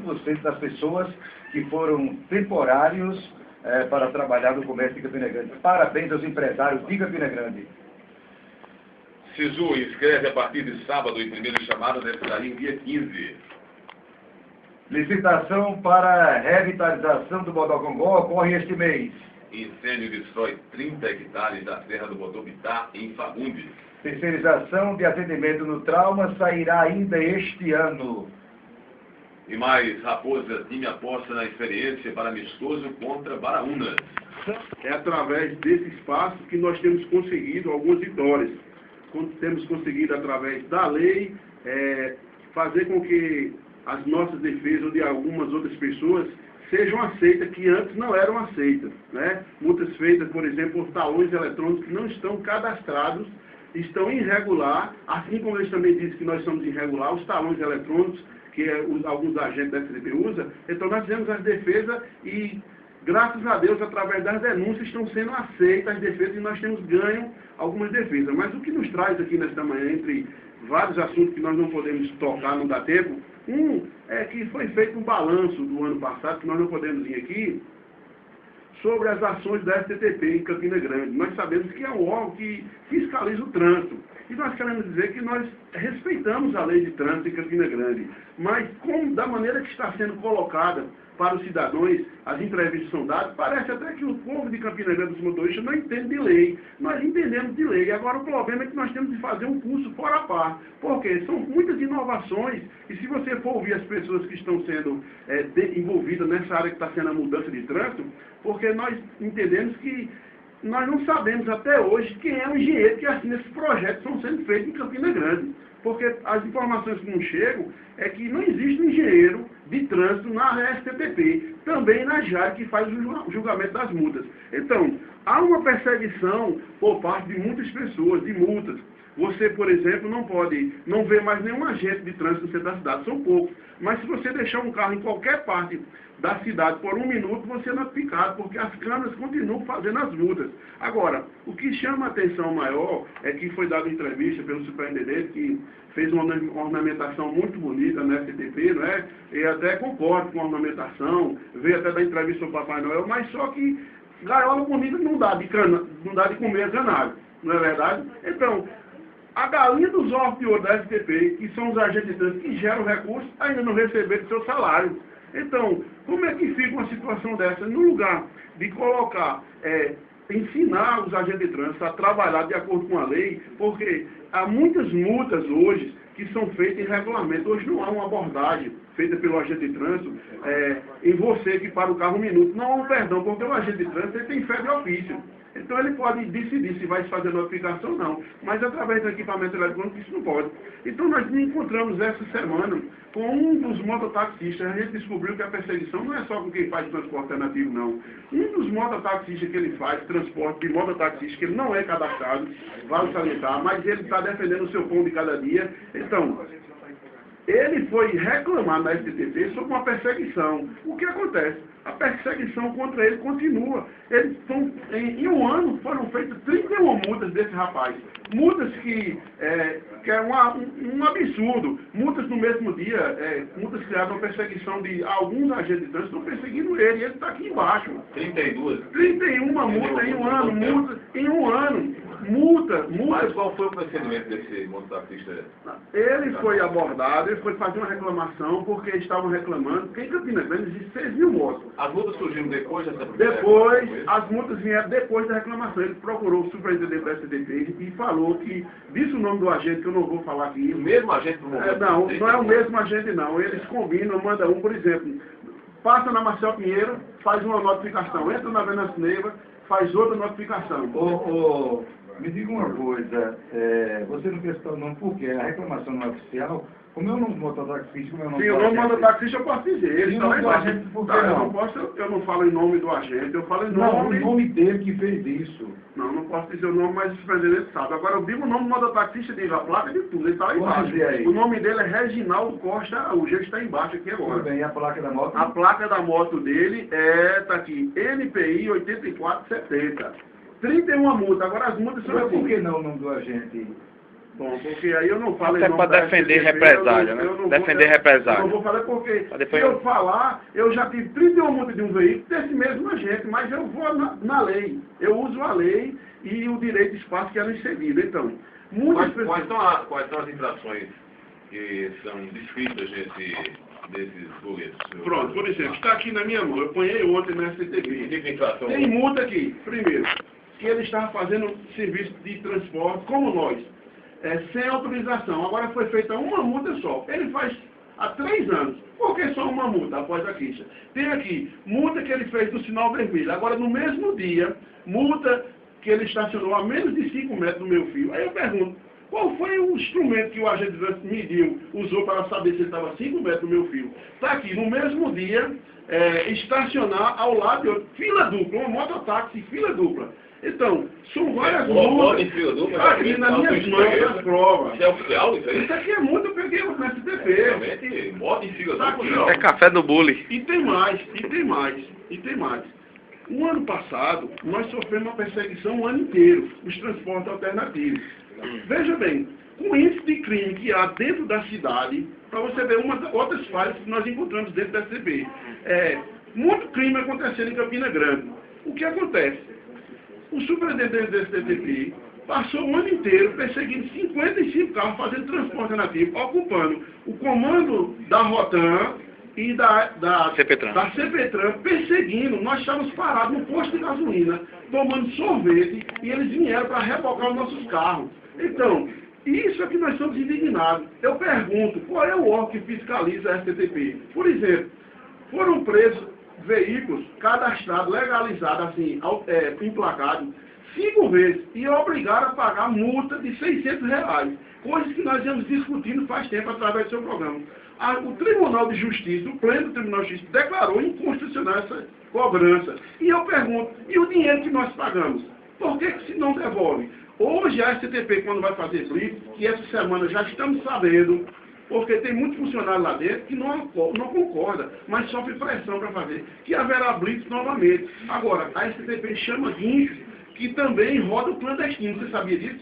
100% das pessoas que foram temporários para trabalhar no comércio de Campina Grande. Parabéns aos empresários de Campina Grande. Sisu inscreve a partir de sábado em primeira chamada, deve sair em dia 15. Licitação para revitalização do Bodocongó ocorre este mês. Incêndio destrói 30 hectares da Serra do Bodobitá, em Fagundes. Terceirização de atendimento no trauma sairá ainda este ano. E mais, Raposa time aposta na experiência para amistoso contra Baraúnas. É através desse espaço que nós temos conseguido algumas vitórias. Temos conseguido, através da lei, fazer com que as nossas defesas ou de algumas outras pessoas sejam aceitas, que antes não eram aceitas, né? Multas feitas, por exemplo, por talões eletrônicos que não estão cadastrados, estão irregular, assim como eles também dizem que nós somos irregular, os talões eletrônicos, que alguns agentes da FCP usam. Então nós fizemos as defesas e, graças a Deus, através das denúncias, estão sendo aceitas as defesas e nós temos ganho algumas defesas. Mas o que nos traz aqui nesta manhã, entre vários assuntos que nós não podemos tocar, não dá tempo, é que foi feito um balanço do ano passado, que nós não podemos ir aqui, sobre as ações da STTP em Campina Grande. Nós sabemos que é um órgão que fiscaliza o trânsito. E nós queremos dizer que nós respeitamos a lei de trânsito em Campina Grande. Mas, da maneira que está sendo colocada para os cidadãos, as entrevistas são dadas, parece até que o povo de Campina Grande, dos motoristas, não entende de lei. Nós entendemos de lei. Agora, o problema é que nós temos de fazer um curso fora a par. Porque são muitas inovações, e se você for ouvir as pessoas que estão sendo envolvidas nessa área que está sendo a mudança de trânsito, porque nós entendemos que nós não sabemos até hoje quem é o engenheiro que assina esses projetos que estão sendo feitos em Campina Grande. Porque as informações que nos chegam é que não existe um engenheiro de trânsito na STTP, também na JAR, que faz o julgamento das multas. Então, há uma perseguição por parte de muitas pessoas, de multas. Você, por exemplo, não vê mais nenhum agente de trânsito no centro da cidade, são poucos. Mas se você deixar um carro em qualquer parte da cidade por 1 minuto, você é notificado, porque as câmeras continuam fazendo as multas. Agora, o que chama a atenção maior é que foi dada entrevista pelo superintendente, que fez uma ornamentação muito bonita na STP, não é? E até concordo com a ornamentação, veio até da entrevista ao Papai Noel, mas só que gaiola bonita não dá de comer canário, não é verdade? Então, a galinha dos ovos de ouro da STP, que são os agentes de trânsito que geram recursos, ainda não receberam seu salário. Então, como é que fica uma situação dessa? No lugar de colocar, ensinar os agentes de trânsito a trabalhar de acordo com a lei, porque há muitas multas hoje que são feitas em regulamento. Hoje não há uma abordagem feita pelo agente de trânsito em você que para o carro 1 minuto. Não há um perdão, porque o agente de trânsito ele tem fé de ofício. Então ele pode decidir se vai fazer notificação ou não. Mas através do equipamento eletrônico isso não pode. Então nós nos encontramos essa semana com um dos mototaxistas. A gente descobriu que a perseguição não é só com quem faz transporte alternativo, não. Um dos mototaxistas que ele faz, transporte de mototaxista, que ele não é cadastrado, vale salientar, mas ele está defendendo o seu pão de cada dia. Então, ele foi reclamar na STTP sobre uma perseguição. O que acontece? A perseguição contra ele continua. Em um ano foram feitas 31 multas desse rapaz. Multas que é um absurdo. Multas no mesmo dia, multas criadas uma perseguição de alguns agentes de trânsito, estão perseguindo ele. E ele está aqui embaixo. 31 multas em um ano. Em um ano. Multa. Mas qual foi o procedimento desse mototaxista? Ele foi abordado, ele foi fazer uma reclamação, porque eles estavam reclamando, porque em Campina Grande existem 6 mil motos. As multas surgiram depois dessa Depois, as multas vieram depois da reclamação. Ele procurou o superintendente da STTP e falou que, disse o nome do agente, que eu não vou falar aqui. O mesmo agente do momento? Não é o mesmo agente não. Eles combinam, manda um, por exemplo, passa na Marcel Pinheiro, faz uma notificação, entra na Venâncio Neiva, faz outra notificação. Me diga uma coisa, você não quer citar o nome porque a reclamação não é oficial. Como é o nome do mototaxista? Como é o nome Sim, do o nome do agente? mototaxista eu posso dizer. Ele E o nome do agente, por que não? Eu não falo em nome do agente, eu falo em Não, nome... o nome dele que fez isso. Não posso dizer o nome, mas o superintendente sabe. Agora eu digo o nome do mototaxista, digo a placa de tudo, ele está lá embaixo. Aí. O nome dele é Reginaldo Costa Araújo, ele está embaixo aqui agora. Tudo bem, e a placa da moto? A placa da moto dele está aqui, NPI 8470. 31 multas, agora as multas são Mas por assim. que não o nome do agente? Bom, porque aí eu não falo... Até para defender represália, né? Defender represália. Eu não vou falar porque Depois... se eu falar, eu já tive 31 multas de um veículo desse mesmo agente, mas eu vou na lei. Eu uso a lei e o direito de espaço que é nos cedido. Então, muitas pessoas... Quais são as infrações que são descritas nesses boletos? Pronto, por exemplo, está aqui na minha mão. Eu apanhei ontem na STB. Que infração? Tem multa aqui. Primeiro, que ele estava fazendo serviço de transporte como nós. Sem autorização. Agora foi feita uma multa só. Ele faz há 3 anos. Por que só uma multa após a queixa? Tem aqui, multa que ele fez no sinal vermelho. Agora, no mesmo dia, multa que ele estacionou a menos de 5 metros do meu fio. Aí eu pergunto, qual foi o instrumento que o agente de trânsito mediu, usou para saber se ele estava a 5 metros do meu fio? Está aqui, no mesmo dia, estacionar ao lado de outro. Fila dupla, uma mototáxi, fila dupla. Então, são várias multas. Aqui nas minhas mãos, as provas. Isso é oficial, isso aí? Isso aqui é multa, eu peguei no STP. Realmente, moto em fila dupla. É café do bullying. E tem mais. No ano passado, nós sofremos uma perseguição o ano inteiro, os transportes alternativos. Veja bem, com o índice de crime que há dentro da cidade, para você ver outras falhas que nós encontramos dentro da STB. Muito crime acontecendo em Campina Grande. O que acontece? O superintendente da STB passou o ano inteiro perseguindo 55 carros, fazendo transporte alternativo, ocupando o comando da Rotan e da CPTran, perseguindo. Nós estávamos parados no posto de gasolina, tomando sorvete, e eles vieram para rebocar os nossos carros. Então, isso é que nós somos indignados. Eu pergunto, qual é o órgão que fiscaliza a STTP? Por exemplo, foram presos veículos cadastrados, legalizados, assim, emplacados, 5 vezes, e obrigaram a pagar multa de R$600, coisas que nós íamos discutindo faz tempo através do seu programa. O Tribunal de Justiça, o Pleno do Tribunal de Justiça, declarou inconstitucional essa cobrança. E eu pergunto, e o dinheiro que nós pagamos? Por que se não devolve? Hoje a STTP, quando vai fazer blitz, que essa semana já estamos sabendo, porque tem muitos funcionários lá dentro que não concordam, mas sofre pressão para fazer, que haverá blitz novamente. Agora, a STTP chama guincho, que também roda o clandestino. Você sabia disso?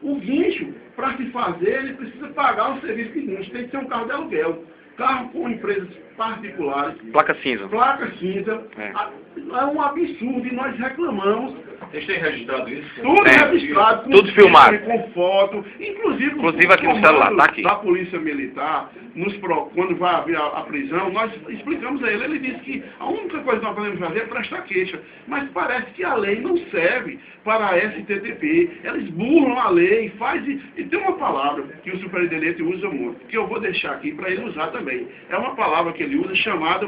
O guincho, para se fazer, ele precisa pagar o serviço de guincho. Tem que ser um carro de aluguel. Carro com empresas particulares. Placa cinza. Placa cinza. É um absurdo e nós reclamamos. Vocês têm registrado isso? Tudo registrado. Tudo filmado. Com foto. Inclusive aqui no celular, tá aqui. Da Polícia Militar, quando vai haver a prisão, nós explicamos a ele. Ele disse que a única coisa que nós podemos fazer é prestar queixa. Mas parece que a lei não serve para a STTP. Eles burlam a lei, e tem uma palavra que o superintendente usa muito, que eu vou deixar aqui para ele usar também. É uma palavra que ele usa chamada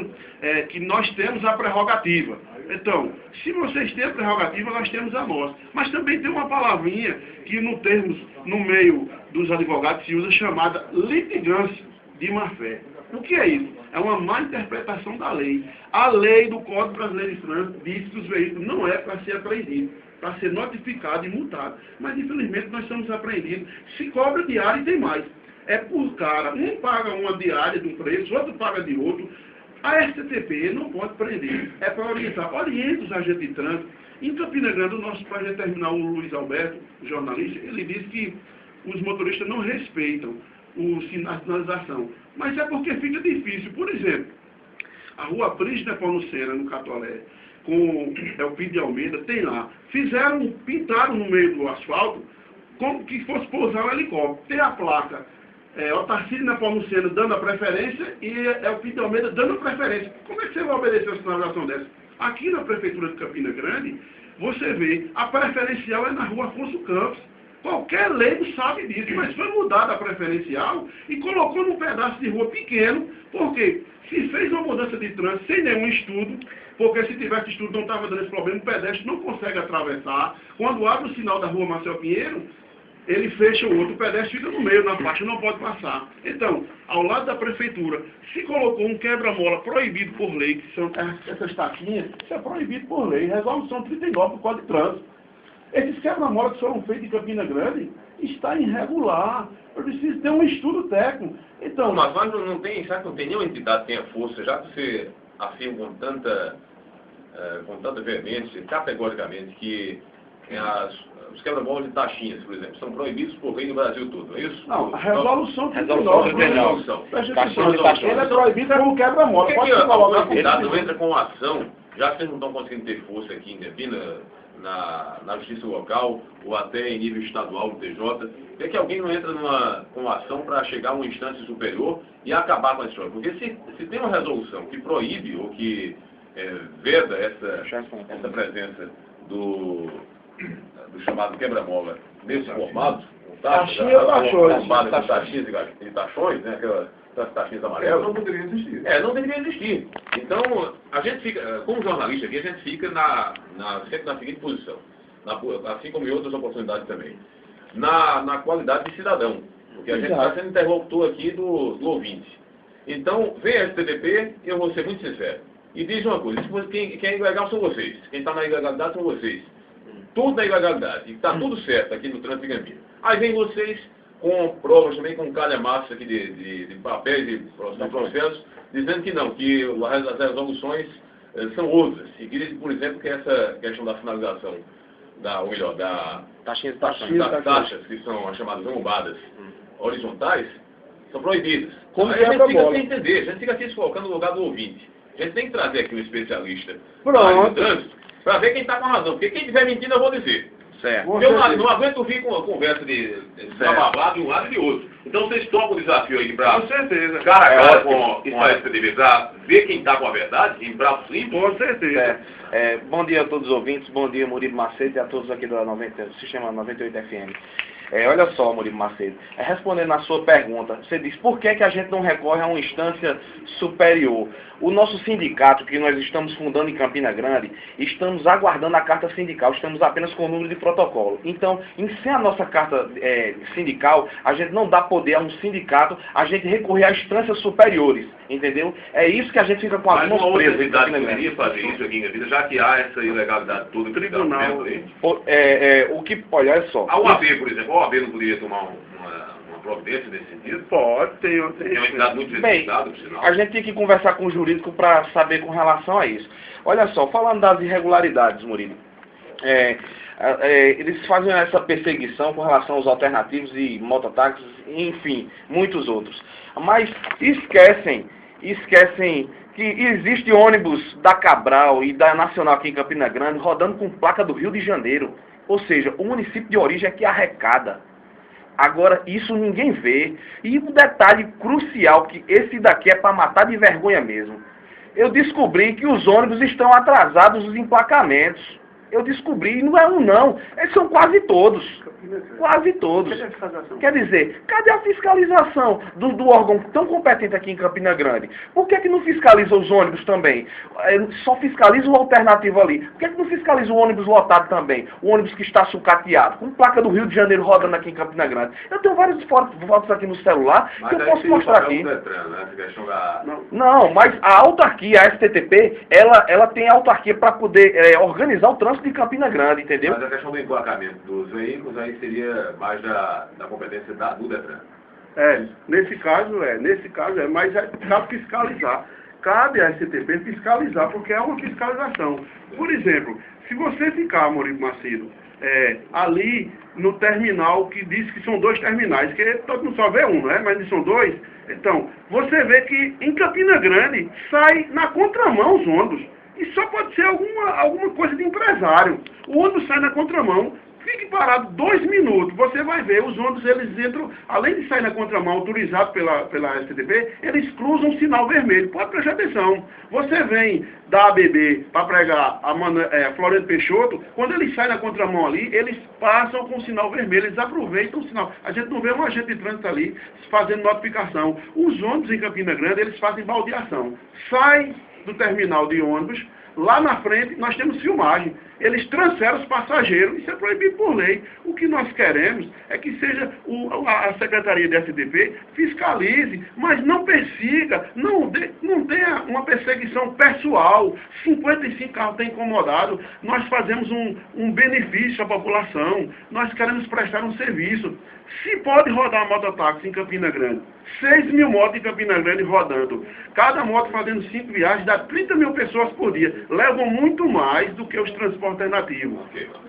que nós temos a prerrogativa. Então, se vocês têm a prerrogativa, nós temos a nossa. Mas também tem uma palavrinha que no meio dos advogados se usa chamada litigância de má-fé. O que é isso? É uma má interpretação da lei. A lei do Código Brasileiro de Trânsito diz que os veículos não é para ser apreendido, para ser notificado e multado. Mas, infelizmente, nós somos apreendidos. Se cobra diária e tem mais. É por cara. Um paga uma diária de um preço, outro paga de outro. A STTP não pode prender, é para orientar. Orienta os agentes de trânsito. Em Campina Grande, o nosso projeto terminal, o Luiz Alberto, o jornalista, ele disse que os motoristas não respeitam a sinalização. Mas é porque fica difícil. Por exemplo, a rua Príncipe Nepomuceno, no Catolé, com Elpidio de Almeida, tem lá. Pintaram no meio do asfalto como que fosse pousar um helicóptero. Tem a placa. Otacílio Nepomuceno dando a preferência e Elpidio de Almeida dando a preferência. Como é que você vai obedecer a sinalização dessa? Aqui na Prefeitura de Campina Grande, você vê, a preferencial é na rua Afonso Campos. Qualquer leigo sabe disso, mas foi mudada a preferencial e colocou num pedaço de rua pequeno, porque se fez uma mudança de trânsito sem nenhum estudo, porque se tivesse estudo não estava dando esse problema, o pedestre não consegue atravessar. Quando abre o sinal da rua Marcel Pinheiro, ele fecha o outro, o pedestre fica no meio, na faixa, não pode passar. Então, ao lado da prefeitura, se colocou um quebra-mola proibido por lei, que são essas taxinhas, isso é proibido por lei, resolução 39 do Código de Trânsito. Esses quebra-molas que foram feitos em Campina Grande está irregular. Eu preciso ter um estudo técnico. Então, mas não tem, já que não tem nenhuma entidade que tenha força, já que você afirma com tanta veemência, categoricamente, que os quebra-molas de taxinhas, por exemplo, são proibidos por lei no Brasil todo, não é isso? Não, a resolução 39. Taxinha de taxinha. Ele é proibido como quebra-mola. Por que a cidade não entra com ação, já que vocês não estão conseguindo ter força aqui em Campina, na justiça local, ou até em nível estadual, no TJ, por que alguém não entra com uma ação para chegar a uma instância superior e acabar com a história? Porque se tem uma resolução que proíbe ou que veda essa presença do chamado quebra-mola nesse formato, taxinha com taxinhas e taxões, né, aquelas taxinhas amarelas. Não poderia existir. Não deveria existir. Então, a gente fica, como jornalista aqui, a gente fica sempre na seguinte posição, assim como em outras oportunidades também, na qualidade de cidadão, porque a gente está sendo interlocutor aqui do ouvinte. Então, vem a STTP, eu vou ser muito sincero, e diz uma coisa, quem é ilegal são vocês, quem está na ilegalidade são vocês. Tudo na ilegalidade, e está tudo certo aqui no trânsito de Campina. Aí vem vocês com provas também, com calha-massa aqui de papéis e processos, dizendo que não, que as resoluções são outras. E que, por exemplo, que essa questão da sinalização, das taxas, que são as chamadas lombadas horizontais, são proibidas. Como aí a gente fica sem entender, a gente fica aqui se colocando no lugar do ouvinte. A gente tem que trazer aqui um especialista no trânsito, para ver quem está com a razão. Porque quem estiver mentindo, eu vou dizer. Certo. Eu não aguento ouvir com uma conversa de babado de um lado e de outro. Então vocês tocam o desafio aí para Com certeza. cara a cara com a STTP, para ver quem está com a verdade, em braços limpos. Com certeza. Bom dia a todos os ouvintes, bom dia Murilo Macedo e a todos aqui do Sistema 98 FM. Olha só, Murilo Macedo, respondendo à sua pergunta, você diz por que a gente não recorre a uma instância superior? O nosso sindicato, que nós estamos fundando em Campina Grande, estamos aguardando a carta sindical, estamos apenas com o número de protocolo. Então, sem a nossa carta sindical, a gente não dá poder a um sindicato, a gente recorrer a instâncias superiores, entendeu? É isso que a gente fica com as mãos presas. Mas uma outra cidade poderia fazer isso aqui em Campina, já que há essa ilegalidade toda, tribunal. Olha só. A OAB, por exemplo, a OAB não poderia tomar uma providência nesse sentido? Pode, tem uma entidade muito respeitada, por sinal. A gente tem que conversar com o jurídico para saber com relação a isso. Olha só, falando das irregularidades, Murilo, eles fazem essa perseguição com relação aos alternativos e mototáxis, enfim, muitos outros. Mas esquecem que existe ônibus da Cabral e da Nacional aqui em Campina Grande rodando com placa do Rio de Janeiro. Ou seja, o município de origem é que arrecada. Agora, isso ninguém vê. E um detalhe crucial, que esse daqui é para matar de vergonha mesmo. Eu descobri que os ônibus estão atrasados nos emplacamentos. Eu descobri, não é um não, eles são quase todos. Quase todos. Quer dizer, cadê a fiscalização do órgão tão competente aqui em Campina Grande? Por que não fiscaliza os ônibus também? Só fiscaliza o alternativo ali. Por que não fiscaliza o ônibus lotado também? O ônibus que está sucateado, com placa do Rio de Janeiro rodando aqui em Campina Grande. Eu tenho várias fotos aqui no celular que eu posso mostrar aqui. Não, mas a autarquia, a STTP, ela tem autarquia para poder organizar o trânsito de Campina Grande, entendeu? Mas a questão do emplacamento dos veículos aí seria mais da competência do Detran. Nesse caso mas cabe fiscalizar. Cabe à STTP fiscalizar, porque é uma fiscalização. Por exemplo, se você ficar, Murilo Macedo, ali no terminal, que diz que são 2 terminais, que todo mundo só vê um, não é? Mas são 2. Então, você vê que em Campina Grande sai na contramão os ônibus. E só pode ser alguma coisa de empresário. O ônibus sai na contramão, fique parado 2 minutos, você vai ver, os ônibus eles entram, além de sair na contramão autorizado pela STTP, eles cruzam o sinal vermelho. Pode prestar atenção. Você vem da ABB para pregar a Floriano Peixoto, quando eles saem na contramão ali, eles passam com o sinal vermelho, eles aproveitam o sinal. A gente não vê um agente de trânsito ali fazendo notificação. Os ônibus em Campina Grande, eles fazem baldeação. Sai do terminal de ônibus, lá na frente nós temos filmagem. Eles transferem os passageiros, isso é proibido por lei. O que nós queremos é que seja a Secretaria da STTP fiscalize, mas não persiga, não tenha uma perseguição pessoal. 55 carros têm incomodado. Nós fazemos um benefício à população. Nós queremos prestar um serviço. Se pode rodar mototáxi em Campina Grande, 6 mil motos em Campina Grande rodando, cada moto fazendo 5 viagens, dá 30 mil pessoas por dia. Levam muito mais do que os transportes alternativos.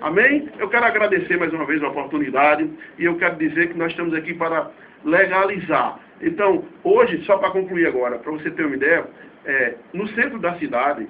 Amém? Eu quero agradecer mais uma vez a oportunidade e eu quero dizer que nós estamos aqui para legalizar. Então, hoje, só para concluir agora, para você ter uma ideia, no centro da cidade,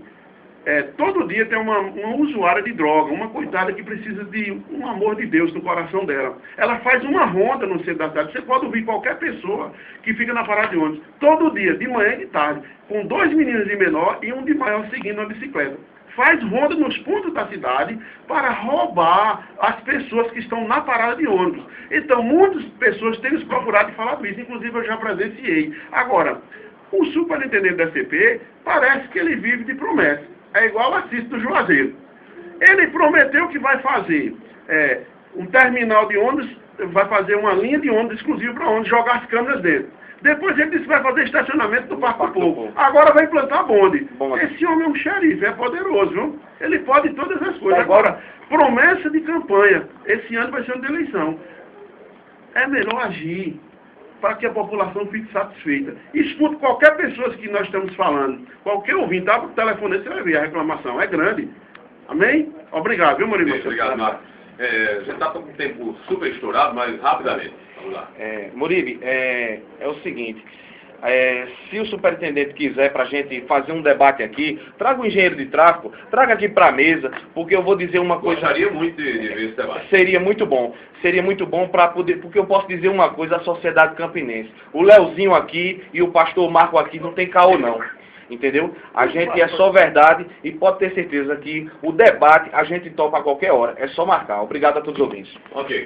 todo dia tem uma usuária de droga, uma coitada que precisa de um amor de Deus no coração dela. Ela faz uma ronda no centro da cidade. Você pode ouvir qualquer pessoa que fica na parada de ônibus, todo dia, de manhã e de tarde, com 2 meninos de menor e um de maior seguindo a bicicleta. Faz ronda nos pontos da cidade para roubar as pessoas que estão na parada de ônibus. Então, muitas pessoas têm nos procurado e falado isso, inclusive eu já presenciei. Agora, o superintendente da CP parece que ele vive de promessa. É igual o Assis do Juazeiro. Ele prometeu que vai fazer um terminal de ônibus, vai fazer uma linha de ônibus exclusiva para ônibus, jogar as câmeras dentro. Depois ele disse que vai fazer estacionamento no Parque do Povo. Agora vai implantar bonde. Esse homem é um xerife, é poderoso, viu? Ele pode todas as coisas. Agora, promessa de campanha. Esse ano vai ser ano de eleição. É melhor agir para que a população fique satisfeita. Escute qualquer pessoa que nós estamos falando. Qualquer ouvinte, dá para o telefone, você vai ver a reclamação. É grande. Amém? Obrigado, viu, Murilo? Obrigado, Marcos. Você está com o tempo super estourado, mas rapidamente. Vamos lá. Muribe, é o seguinte, se o superintendente quiser para a gente fazer um debate aqui, traga o engenheiro de tráfego, traga aqui para a mesa, porque eu vou dizer uma coisa... Gostaria muito de ver esse debate. Seria muito bom para poder, porque eu posso dizer uma coisa à sociedade campinense. O Leozinho aqui e o pastor Marco aqui não tem caô não. Entendeu? A gente é só verdade e pode ter certeza que o debate a gente topa a qualquer hora. É só marcar. Obrigado a todos os ouvintes. Ok.